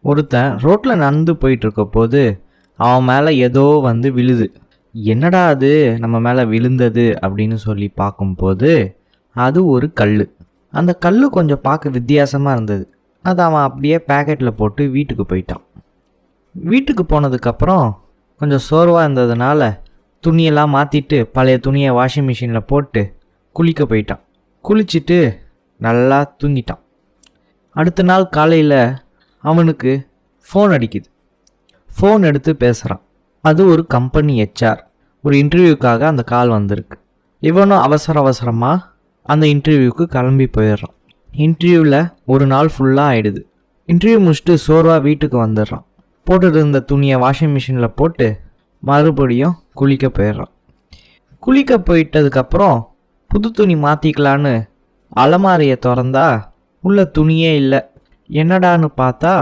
ஒருத்தன் ரோட்டில் நடந்து போயிட்டுருக்க போது அவன் மேலே ஏதோ வந்து விழுது. என்னடா அது நம்ம மேலே விழுந்தது அப்படின்னு சொல்லி பார்க்கும்போது அது ஒரு கல். அந்த கல் கொஞ்சம் பார்க்க வித்தியாசமாக இருந்தது. அதை அவன் அப்படியே பேக்கெட்டில் போட்டு வீட்டுக்கு போயிட்டான். வீட்டுக்கு போனதுக்கப்புறம் கொஞ்சம் சோர்வாக இருந்ததுனால துணியெல்லாம் மாற்றிட்டு பழைய துணியை வாஷிங் மிஷினில் போட்டு குளிக்க போயிட்டான். குளிச்சுட்டு நல்லா தூங்கிட்டான். அடுத்த நாள் காலையில் அவனுக்கு ஃபோன் அடிக்குது. ஃபோன் எடுத்து பேசுகிறான். அது ஒரு கம்பெனி HR. ஒரு இன்டர்வியூக்காக அந்த கால் வந்திருக்கு. இவனும் அவசரமாக அந்த இன்டர்வியூக்கு கிளம்பி போயிடுறான். இன்டர்வியூவில் ஒரு நாள் ஃபுல்லாக ஆகிடுது. இன்டர்வியூ முடிச்சுட்டு சோர்வாக வீட்டுக்கு வந்துடுறான். போட்டுட்டு இருந்த துணியை வாஷிங் மிஷினில் போட்டு மறுபடியும் குளிக்க போயிடுறான். குளிக்க போயிட்டதுக்கப்புறம் புது துணி மாற்றிக்கலான்னு அலமாரியை திறந்தா உள்ள துணியே இல்லை. என்னடான்னு பார்த்தா